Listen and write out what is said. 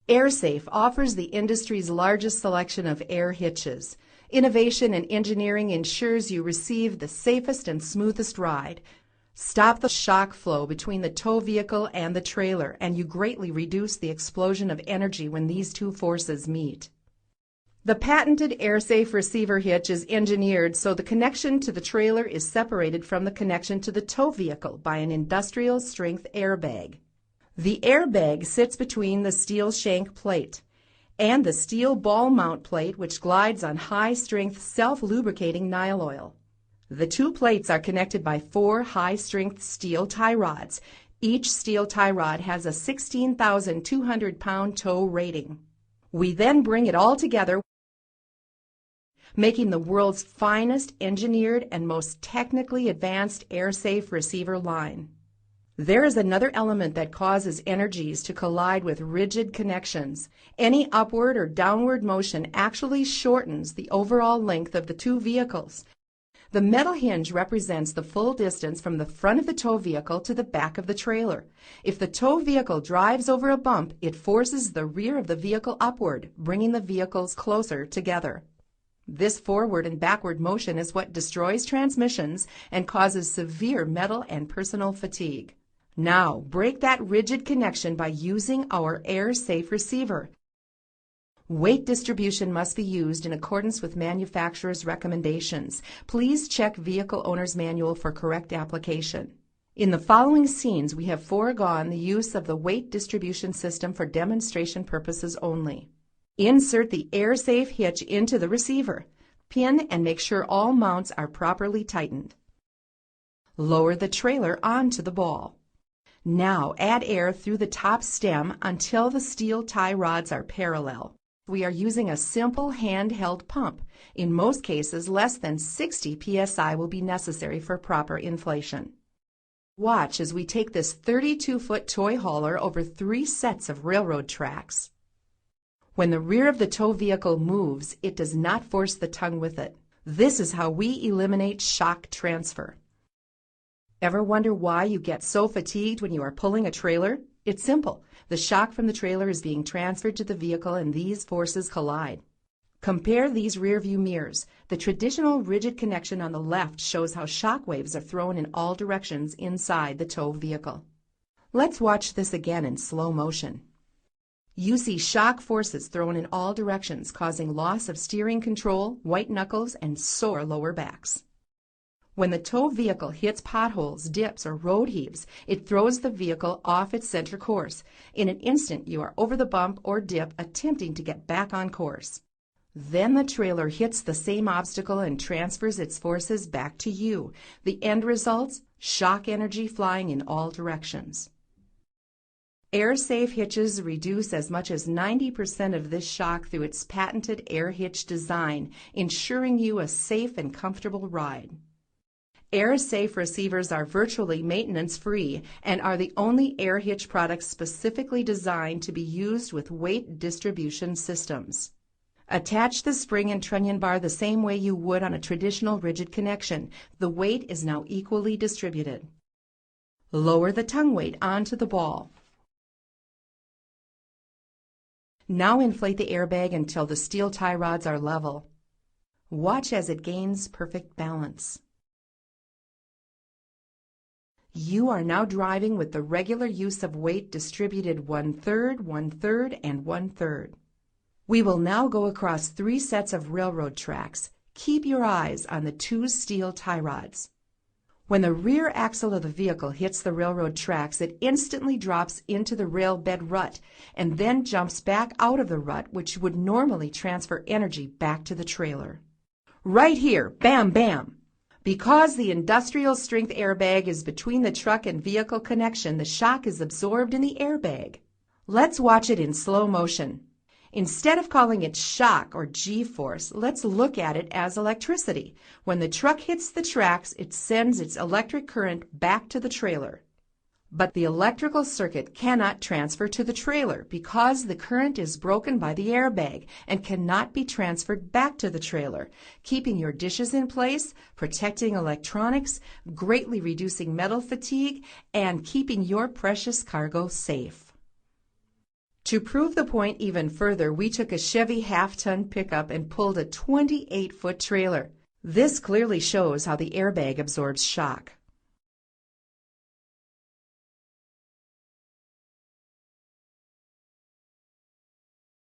AirSafe offers the industry's largest selection of air hitches. Innovation and engineering ensures you receive the safest and smoothest ride. Stop the shock flow between the tow vehicle and the trailer, and you greatly reduce the explosion of energy when these two forces meet. The patented AirSafe receiver hitch is engineered so the connection to the trailer is separated from the connection to the tow vehicle by an industrial-strength airbag. The airbag sits between the steel shank plate and the steel ball mount plate, which glides on high-strength self-lubricating Nile oil. The two plates are connected by 4 high-strength steel tie rods. Each steel tie rod has a 16,200-pound tow rating. We then bring it all together, making the world's finest engineered and most technically advanced AirSafe receiver line. There is another element that causes energies to collide with rigid connections. Any upward or downward motion actually shortens the overall length of the two vehicles. The metal hinge represents the full distance from the front of the tow vehicle to the back of the trailer. If the tow vehicle drives over a bump, it forces the rear of the vehicle upward, bringing the vehicles closer together. This forward and backward motion is what destroys transmissions and causes severe metal and personal fatigue. Now, break that rigid connection by using our AirSafe receiver. Weight distribution must be used in accordance with manufacturer's recommendations. Please check Vehicle Owner's Manual for correct application. In the following scenes, we have foregone the use of the weight distribution system for demonstration purposes only. Insert the AirSafe hitch into the receiver. Pin and make sure all mounts are properly tightened. Lower the trailer onto the ball. Now add air through the top stem until the steel tie rods are parallel. We are using a simple handheld pump. In most cases, less than 60 psi will be necessary for proper inflation. Watch as we take this 32-foot toy hauler over 3 sets of railroad tracks. When the rear of the tow vehicle moves, it does not force the tongue with it. This is how we eliminate shock transfer. Ever wonder why you get so fatigued when you are pulling a trailer? It's simple. The shock from the trailer is being transferred to the vehicle and these forces collide. Compare these rear view mirrors. The traditional rigid connection on the left shows how shock waves are thrown in all directions inside the tow vehicle. Let's watch this again in slow motion. You see shock forces thrown in all directions, causing loss of steering control, white knuckles, and sore lower backs. When the tow vehicle hits potholes, dips, or road heaves, it throws the vehicle off its center course. In an instant, you are over the bump or dip, attempting to get back on course. Then the trailer hits the same obstacle and transfers its forces back to you. The end results? Shock energy flying in all directions. AirSafe hitches reduce as much as 90% of this shock through its patented air hitch design, ensuring you a safe and comfortable ride. AirSafe receivers are virtually maintenance-free and are the only air hitch products specifically designed to be used with weight distribution systems. Attach the spring and trunnion bar the same way you would on a traditional rigid connection. The weight is now equally distributed. Lower the tongue weight onto the ball. Now inflate the airbag until the steel tie rods are level. Watch as it gains perfect balance. You are now driving with the regular use of weight distributed 1/3, 1/3, and 1/3. We will now go across 3 sets of railroad tracks. Keep your eyes on the 2 steel tie rods. When the rear axle of the vehicle hits the railroad tracks, it instantly drops into the rail bed rut and then jumps back out of the rut, which would normally transfer energy back to the trailer. Right here, bam, bam! Because the industrial strength airbag is between the truck and vehicle connection, the shock is absorbed in the airbag. Let's watch it in slow motion. Instead of calling it shock or G-force, let's look at it as electricity. When the truck hits the tracks, it sends its electric current back to the trailer. But the electrical circuit cannot transfer to the trailer because the current is broken by the airbag and cannot be transferred back to the trailer, keeping your dishes in place, protecting electronics, greatly reducing metal fatigue, and keeping your precious cargo safe. To prove the point even further, we took a Chevy half-ton pickup and pulled a 28-foot trailer. This clearly shows how the airbag absorbs shock.